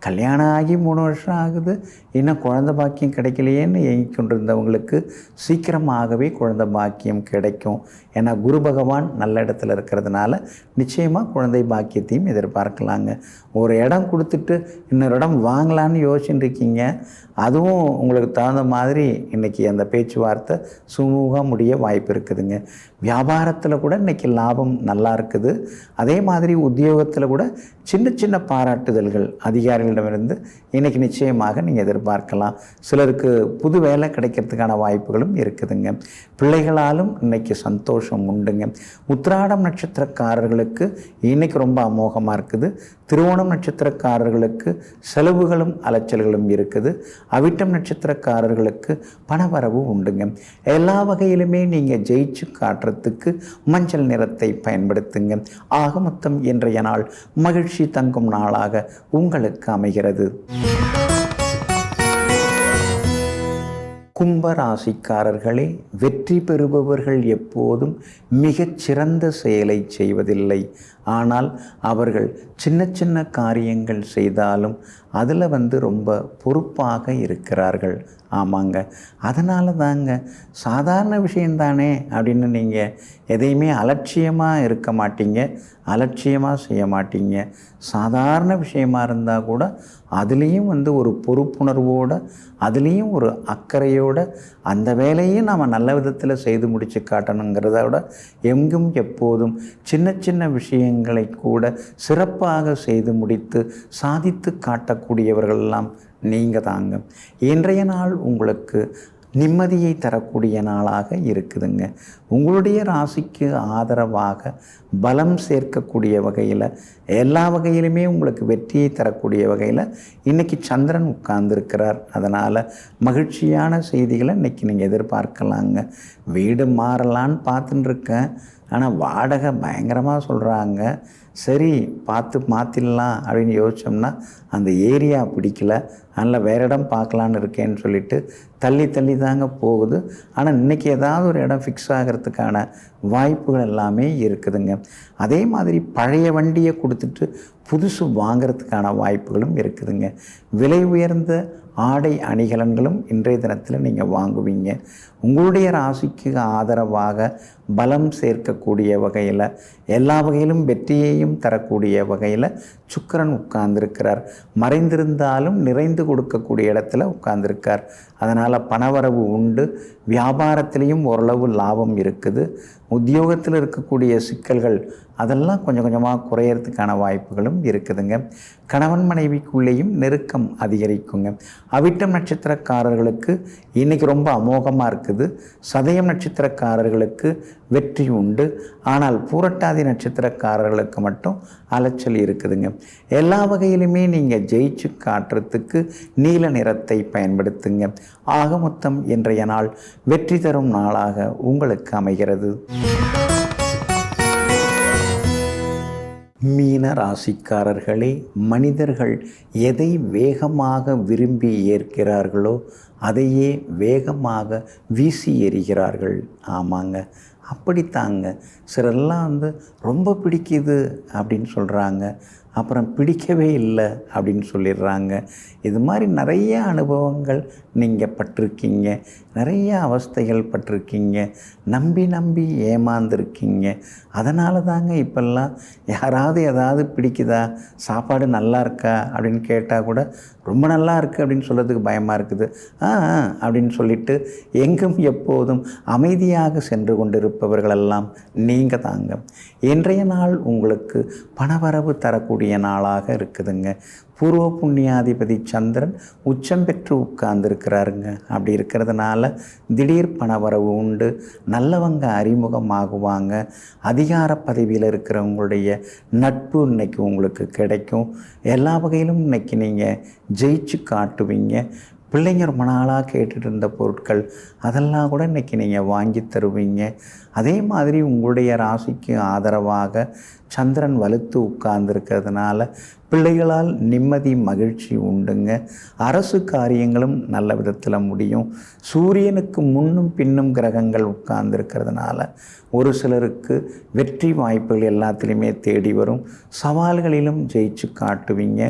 கல்யாணம் ஆகி 3 வருஷம் ஆகுது, இன்னும் குழந்தை பாக்கியம் கிடைக்கலையேன்னு ஏங்கிக் கொண்டிருந்தவங்களுக்கு சீக்கிரமாகவே குழந்தை பாக்கியம் கிடைக்கும். ஏன்னா குரு பகவான் நல்ல இடத்துல இருக்கிறதுனால நிச்சயமாக குழந்தை பாக்கியத்தையும் எதிர்பார்க்கலாங்க. ஒரு இடம் கொடுத்துட்டு இன்னொரு இடம் வாங்கலான்னு யோசிச்சுட்டு இருக்கீங்க. அதுவும் உங்களுக்கு தகுந்த மாதிரி இன்றைக்கி அந்த பேச்சுவார்த்தை சுமூகமாக முடிய வாய்ப்பு இருக்குதுங்க. வியாபாரத்தில் கூட இன்றைக்கி லாபம் நல்லா இருக்குது. அதே மாதிரி உத்தியோகத்தில் கூட சின்ன சின்ன பாராட்டுதல்கள் அதிகாரிகளிடமிருந்து இன்றைக்கி நிச்சயமாக நீங்கள் எதிர்பார்க்கலாம். சிலருக்கு புது வேலை கிடைக்கிறதுக்கான வாய்ப்புகளும் இருக்குதுங்க. பிள்ளைகளாலும் இன்றைக்கி சந்தோஷம் உண்டுங்க. உத்திராடம் நட்சத்திரக்காரர்களுக்கு இன்றைக்கி ரொம்ப அமோகமாக இருக்குது. திருவோணம் நட்சத்திரக்காரர்களுக்கு செலவுகளும் அலைச்சல்களும் இருக்குது. அவிட்டம் நட்சத்திரக்காரர்களுக்கு பணவரவு உண்டுங்க. எல்லா வகையிலுமே நீங்கள் ஜெயிச்சு காட்டுறதுக்கு மஞ்சள் நிறத்தை பயன்படுத்துங்க. ஆக மொத்தம் இன்றைய நாள் மகிழ்ச்சி தங்கும் நாளாக உங்களுக்கு அமைகிறது. கும்பராசிக்காரர்களே, வெற்றி பெறுபவர்கள் எப்போதும் மிகச்சிறந்த செயலை செய்வதில்லை. ஆனால் அவர்கள் சின்ன சின்ன காரியங்கள் செய்தாலும் அதில் வந்து ரொம்ப பொறுப்பாக இருக்கிறார்கள். ஆமாங்க, அதனால தாங்க சாதாரண விஷயந்தானே அப்படின்னு நீங்கள் எதையுமே அலட்சியமாக இருக்க மாட்டீங்க, அலட்சியமாக செய்ய மாட்டீங்க. சாதாரண விஷயமாக இருந்தால் கூட அதுலேயும் வந்து ஒரு பொறுப்புணர்வோடு, அதுலேயும் ஒரு அக்கறையோடு அந்த வேலையும் நாம் நல்ல விதத்தில் செய்து முடித்து காட்டணுங்கிறத விட எங்கும் எப்போதும் சின்ன சின்ன விஷயங்களை கூட சிறப்பாக செய்து முடித்து சாதித்து காட்டக்கூடியவர்களெல்லாம் நீங்கள் தாங்க. இன்றைய நாள் உங்களுக்கு நிம்மதியை தரக்கூடிய நாளாக இருக்குதுங்க. உங்களுடைய ராசிக்கு ஆதரவாக பலம் சேர்க்கக்கூடிய வகையில், எல்லா வகையிலுமே உங்களுக்கு வெற்றியை தரக்கூடிய வகையில் இன்றைக்கி சந்திரன் உட்கார்ந்துருக்கிறார். அதனால் மகிழ்ச்சியான செய்திகளை இன்றைக்கி நீங்கள் எதிர்பார்க்கலாங்க. வீடு மாறலான்னு பார்த்துட்டு இருக்கேன், ஆனால் வாடகை பயங்கரமாக சொல்கிறாங்க. சரி பார்த்து மாற்றிடலாம் அப்படின்னு யோசித்தோம்னா அந்த ஏரியா பிடிக்கல, அதனால் வேறு இடம் பார்க்கலான்னு இருக்கேன்னு சொல்லிட்டு தள்ளி தள்ளி தாங்க போகுது. ஆனால் இன்றைக்கி ஏதாவது ஒரு இடம் ஃபிக்ஸ் ஆகிறதுக்கான வாய்ப்புகள் எல்லாமே இருக்குதுங்க. அதே மாதிரி பழைய வண்டியை கொடுத்துட்டு புதுசு வாங்கிறதுக்கான வாய்ப்புகளும் இருக்குதுங்க. விலை உயர்ந்த ஆடை அணிகலன்களும் இன்றைய தினத்தில் நீங்கள் வாங்குவீங்க. உங்களுடைய ராசிக்கு ஆதரவாக பலம் சேர்க்கக்கூடிய வகையில், எல்லா வகையிலும் வெற்றியையும் தரக்கூடிய வகையில் சுக்கிரன் உட்கார்ந்துருக்கிறார். மறைந்திருந்தாலும் நிறைந்து கொடுக்கக்கூடிய இடத்துல உட்கார்ந்துருக்கார். அதனால் பணவரவு உண்டு. வியாபாரத்திலையும் ஓரளவு லாபம் இருக்குது. உத்தியோகத்தில் இருக்கக்கூடிய சிக்கல்கள் அதெல்லாம் கொஞ்சம் கொஞ்சமாக குறையிறதுக்கான வாய்ப்புகளும் இருக்குதுங்க. கணவன் மனைவிக்குள்ளேயும் நெருக்கம் அதிகரிக்குங்க. அவிட்டம் நட்சத்திரக்காரர்களுக்கு இன்றைக்கி ரொம்ப அமோகமாக இருக்குது. சதயம் நட்சத்திரக்காரர்களுக்கு வெற்றி உண்டு. ஆனால் பூரட்டாதி நட்சத்திரக்காரர்களுக்கு மட்டும் அலைச்சல் இருக்குதுங்க. எல்லா வகையிலுமே நீங்கள் ஜெயிச்சு காட்டுறதுக்கு நீல நிறத்தை பயன்படுத்துங்க. ஆக மொத்தம் இன்றைய நாள் வெற்றி தரும் நாளாக உங்களுக்கு அமைகிறது. மீன ராசிக்காரர்களே, மனிதர்கள் எதை வேகமாக விரும்பி ஏற்கிறார்களோ அதையே வேகமாக வீசி எறிகிறார்கள். ஆமாங்க, அப்படித்தாங்க. சிலர்லாம் ரொம்ப பிடிக்குது அப்படின்னு சொல்கிறாங்க, அப்புறம் பிடிக்கவே இல்லை அப்படின்னு சொல்லிடுறாங்க. இது மாதிரி நிறைய அனுபவங்கள் நீங்கள் பட்டிருக்கீங்க, நிறைய அவஸ்தைகள் பட்டிருக்கீங்க, நம்பி ஏமாந்துருக்கீங்க. அதனால தாங்க இப்போல்லாம் யாராவது ஏதாவது பிடிக்குதா, சாப்பாடு நல்லா இருக்கா அப்படின்னு கேட்டால் கூட ரொம்ப நல்லா இருக்குது அப்படின்னு சொல்கிறதுக்கு பயமாக இருக்குது. அப்படின்னு சொல்லிட்டு எங்கும் எப்போதும் அமைதியாக சென்று கொண்டிருப்பவர்களெல்லாம் நீங்கள் தாங்க. இன்றைய நாள் உங்களுக்கு பணவரவு தரக்கூடிய நாளாக இருக்குதுங்க. பூர்வ புண்ணியாதிபதி சந்திரன் உச்சம் பெற்று உட்கார்ந்துருக்கிறாருங்க. அப்படி இருக்கிறதுனால திடீர் பணவரவு உண்டு, நல்லவங்க அறிமுகமாகுவாங்க, அதிகார பதவியில் இருக்கிறவங்களுடைய நட்பு இன்னைக்கு உங்களுக்கு கிடைக்கும். எல்லா வகையிலும் இன்னைக்கு நீங்கள் ஜெயிச்சு காட்டுவீங்க. பிள்ளைங்க ரொம்ப நாளாக கேட்டுட்டு இருந்த பொருட்கள் அதெல்லாம் கூட இன்றைக்கி நீங்கள் வாங்கி தருவீங்க. அதே மாதிரி உங்களுடைய ராசிக்கு ஆதரவாக சந்திரன் வலுத்து உட்கார்ந்துருக்கிறதுனால பிள்ளைகளால் நிம்மதி மகிழ்ச்சி உண்டுங்க. அரசு காரியங்களும் நல்ல விதத்தில் முடியும். சூரியனுக்கு முன்னும் பின்னும் கிரகங்கள் உட்கார்ந்துருக்கிறதுனால ஒரு சிலருக்கு வெற்றி வாய்ப்புகள் எல்லாத்துலேயுமே தேடி வரும். சவால்களிலும் ஜெயிச்சு காட்டுவீங்க.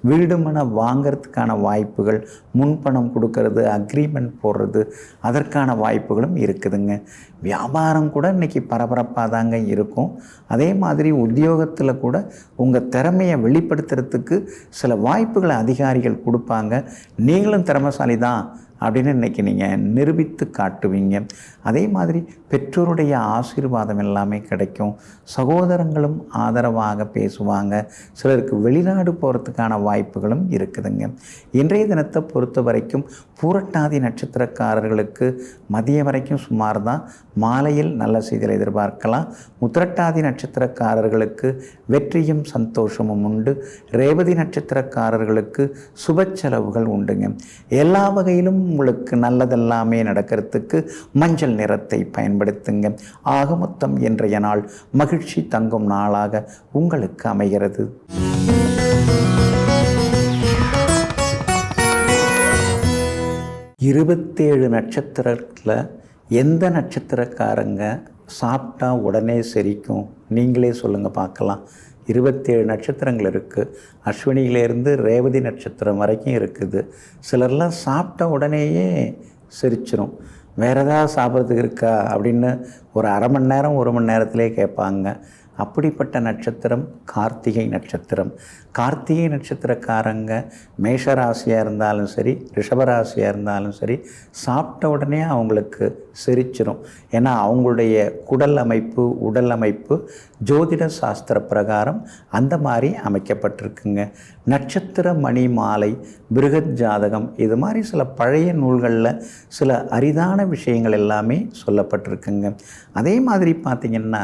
வீடு மனை வாங்கிறதுக்கான வாய்ப்புகள், முன்பணம் கொடுக்கறது, அக்ரிமெண்ட் போடுறது, அதற்கான வாய்ப்புகளும் இருக்குதுங்க. வியாபாரம் கூட இன்றைக்கி பரபரப்பாக தாங்க இருக்கும். அதே மாதிரி உத்தியோகத்தில் கூட உங்கள் திறமையை வெளிப்படுத்துறதுக்கு சில வாய்ப்புகளை அதிகாரிகள் கொடுப்பாங்க. நீங்களும் திறமைசாலி தான் அப்படின்னு இன்றைக்கி நீங்கள் நிரூபித்து காட்டுவீங்க. அதே மாதிரி பெற்றோருடைய ஆசீர்வாதம் எல்லாமே கிடைக்கும். சகோதரங்களும் ஆதரவாக பேசுவாங்க. சிலருக்கு வெளிநாடு போகிறதுக்கான வாய்ப்புகளும் இருக்குதுங்க. இன்றைய தினத்தை பொறுத்த வரைக்கும் பூரட்டாதி நட்சத்திரக்காரர்களுக்கு மதியம் வரைக்கும் சுமார் தான். மாலையில் நல்ல செய்திகளை எதிர்பார்க்கலாம். உத்திரட்டாதி நட்சத்திரக்காரர்களுக்கு வெற்றியும் சந்தோஷமும் உண்டு. ரேவதி நட்சத்திரக்காரர்களுக்கு சுப செலவுகள் உண்டுங்க. எல்லா வகையிலும் உங்களுக்கு நல்லதெல்லாமே நடக்கிறதுக்கு மஞ்சள் நிறத்தை பயன்படுத்துங்க. ஆக மொத்தம் இன்றைய நாள் மகிழ்ச்சி தங்கும் நாளாக உங்களுக்கு அமைகிறது. இருபத்தேழு நட்சத்திரத்தில் எந்த நட்சத்திரக்காரங்க சாப்பிட்டா உடனே செரிக்கும்? நீங்களே சொல்லுங்கள் பார்க்கலாம். 27 நட்சத்திரங்கள் இருக்குது. அஸ்வினியிலேருந்து ரேவதி நட்சத்திரம் வரைக்கும் இருக்குது. சிலர்லாம் சாப்பிட்ட உடனேயே செரிச்சிரும். வேறு ஏதாவது சாப்பிட்றதுக்கு இருக்கா அப்படின்னு ஒரு அரை மணி நேரம் 1 மணி நேரத்திலே கேட்பாங்க. அப்படிப்பட்ட நட்சத்திரம் கார்த்திகை நட்சத்திரம். கார்த்திகை நட்சத்திரக்காரங்க மேஷராசியாக இருந்தாலும் சரி, ரிஷபராசியாக இருந்தாலும் சரி, சாப்பிட்ட உடனே அவங்களுக்கு செரிச்சிரும். ஏன்னா அவங்களுடைய குடல் அமைப்பு, உடல் அமைப்பு ஜோதிட சாஸ்திர பிரகாரம் அந்த மாதிரி அமைக்கப்பட்டிருக்குங்க. நட்சத்திர மணி மாலை, பிருகத் ஜாதகம், இது மாதிரி சில பழைய நூல்களில் சில அரிதான விஷயங்கள் எல்லாமே சொல்லப்பட்டிருக்குங்க. அதே மாதிரி பார்த்திங்கன்னா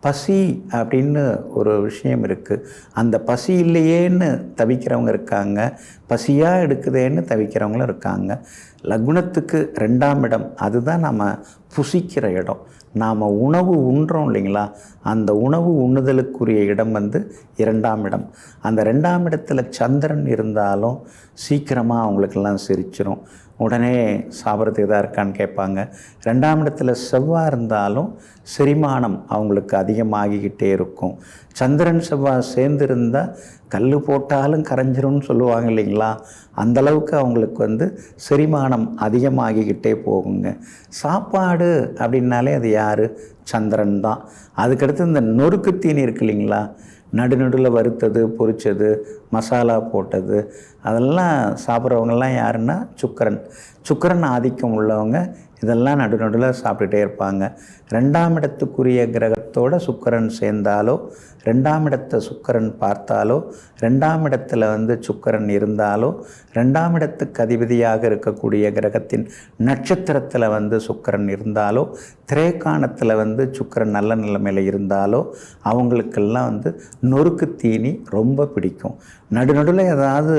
பசி அப்படின்னு ஒரு விஷயம் இருக்குது. அந்த பசி இல்லையேன்னு தவிக்கிறவங்க இருக்காங்க, பசியாக எடுக்குதேன்னு தவிக்கிறவங்களும் இருக்காங்க. லக்னத்துக்கு 2ஆம் இடம், அதுதான் நம்ம புசிக்கிற இடம். நாம் உணவு உண்றோம் இல்லைங்களா, அந்த உணவு உண்ணுதலுக்குரிய இடம் 2ஆம் இடம். அந்த 2ஆம் இடத்துல சந்திரன் இருந்தாலும் சீக்கிரமாக அவங்களுக்கெல்லாம் செரிச்சிரும். உடனே சாப்பிட்றதுக்கு எதாக இருக்கான்னு கேட்பாங்க. 2ஆம் இடத்துல செவ்வாய் இருந்தாலும் செரிமானம் அவங்களுக்கு அதிகமாகிக்கிட்டே இருக்கும். சந்திரன் செவ்வாய் சேர்ந்துருந்தால் கல் போட்டாலும் கரைஞ்சிரும்னு சொல்லுவாங்க இல்லைங்களா, அந்தளவுக்கு அவங்களுக்கு செரிமானம் அதிகமாகிக்கிட்டே போகுங்க. சாப்பாடு அப்படின்னாலே அது யார்? சந்திரன் தான். அதுக்கடுத்து இந்த நொறுக்கு தீனி இருக்கு இல்லைங்களா, நடுநடுவில் வறுத்தது, பொரித்தது, மசாலா போட்டது, அதெல்லாம் சாப்பிட்றவங்கெல்லாம் யாருன்னா சுக்கிரன். சுக்கிரன் ஆதிக்கம் உள்ளவங்க இதெல்லாம் நடுநடுவில் சாப்பிட்டுட்டே இருப்பாங்க. 2ஆம் இடத்துக்குரிய கிரகத்தோட சுக்கிரன் சேர்ந்தாலோ, 2ஆம் இடத்தை சுக்கிரன் பார்த்தாலோ, 2ஆம் இடத்துல சுக்கிரன் இருந்தாலோ, 2ஆம் இடத்துக்கு அதிபதியாக இருக்கக்கூடிய கிரகத்தின் நட்சத்திரத்தில் சுக்கிரன் இருந்தாலோ, திரேகாணத்தில் சுக்கிரன் நல்ல நிலைமையில் இருந்தாலோ அவங்களுக்கெல்லாம் நொறுக்கு தீனி ரொம்ப பிடிக்கும். நடுநடுவில் ஏதாவது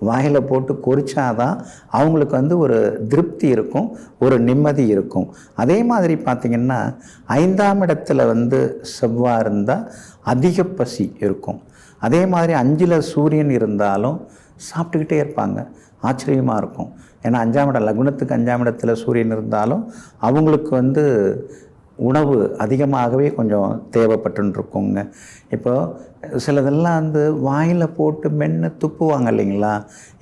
வாயில் போட்டு கொறிச்சாதான் அவங்களுக்கு ஒரு திருப்தி இருக்கும், ஒரு நிம்மதி இருக்கும். அதே மாதிரி பார்த்திங்கன்னா 5ஆம் இடத்துல செவ்வாய் இருந்தால் அதிக பசி இருக்கும். அதே மாதிரி 5ல் சூரியன் இருந்தாலும் சாப்பிட்டுக்கிட்டே இருப்பாங்க. ஆச்சரியமாக இருக்கும். ஏன்னா 5ஆம் இடம், லக்னத்துக்கு 5ஆம் இடத்துல சூரியன் இருந்தாலும் அவங்களுக்கு உணவு அதிகமாகவே கொஞ்சம் தேவைப்பட்டுருக்குங்க. இப்போது சிலதெல்லாம் வாயில் போட்டு மென்று துப்புவாங்க இல்லைங்களா?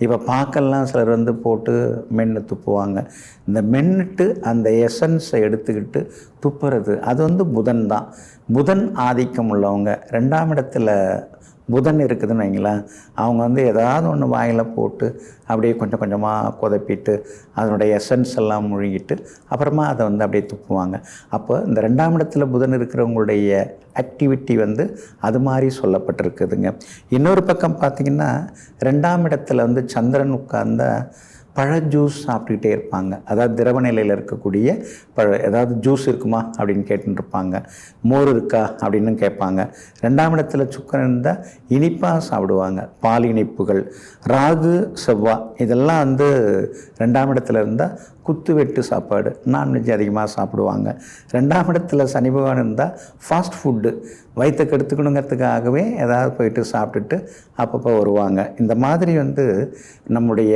இப்போ பார்க்கலாம் சிலர் போட்டு மென்று துப்புவாங்க. இந்த மென்னுட்டு அந்த எசன்ஸை எடுத்துக்கிட்டு துப்புறது அது புதன் தான். புதன் ஆதிக்கம் உள்ளவங்க 2ஆம் இடத்துல புதன் இருக்குதுன்னு வைங்களேன், அவங்க ஏதாவது ஒன்று வாயில் போட்டு அப்படியே கொஞ்சம் கொஞ்சமாக குதப்பிட்டு அதனுடைய எசன்ஸ் எல்லாம் முழுங்கிட்டு அப்புறமா அதை அப்படியே துப்புவாங்க. அப்போ இந்த 2ஆம் இடத்துல புதன் இருக்கிறவங்களுடைய ஆக்டிவிட்டி அது மாதிரி சொல்லப்பட்டிருக்குதுங்க. இன்னொரு பக்கம் பார்த்திங்கன்னா 2ஆம் இடத்துல சந்திரன் உட்கார்ந்த பழ ஜூஸ் சாப்பிட்டுக்கிட்டே இருப்பாங்க. அதாவது திரவ நிலையில் இருக்கக்கூடிய ஏதாவது ஜூஸ் இருக்குமா அப்படின்னு கேட்டுருப்பாங்க. மோர் இருக்கா அப்படின்னு கேட்பாங்க. 2ஆம் இடத்துல சுக்கிரன் இருந்தால் இனிப்பாக சாப்பிடுவாங்க. பால் இனிப்புகள். ராகு செவ்வாய் இதெல்லாம் 2ஆம் இடத்துல இருந்தால் குத்து வெட்டு சாப்பாடு, நான்வெஜ் அதிகமாக சாப்பிடுவாங்க. 2ஆம் இடத்துல சனி பகவான் இருந்தால் ஃபாஸ்ட் ஃபுட்டு, வயிற்றை கெடுத்துக்கணுங்கிறதுக்காகவே ஏதாவது போயிட்டு சாப்பிட்டுட்டு அப்பப்போ வருவாங்க. இந்த மாதிரி நம்முடைய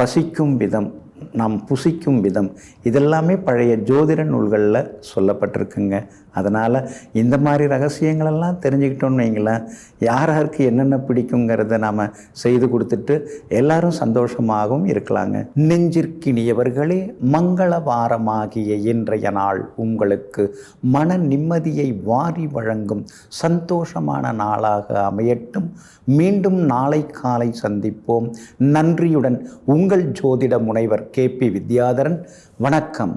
பசிக்கும் விதம், நாம் புசிக்கும் விதம் இதெல்லாமே பழைய ஜோதிட நூல்களில் சொல்லப்பட்டிருக்குங்க. அதனால் இந்த மாதிரி ரகசியங்களெல்லாம் தெரிஞ்சுக்கிட்டோன்னு வைங்களேன், யாருக்கு என்னென்ன பிடிக்குங்கிறத நாம் செய்து கொடுத்துட்டு எல்லாரும் சந்தோஷமாகவும் இருக்கலாங்க. நெஞ்சிற்கினியவர்களே, மங்களவாரமாகிய இன்றைய நாள் உங்களுக்கு மன நிம்மதியை வாரி வழங்கும் சந்தோஷமான நாளாக அமையட்டும். மீண்டும் நாளை காலை சந்திப்போம். நன்றியுடன் உங்கள் ஜோதிட முனைவர் KP வித்யாதரன். வணக்கம்.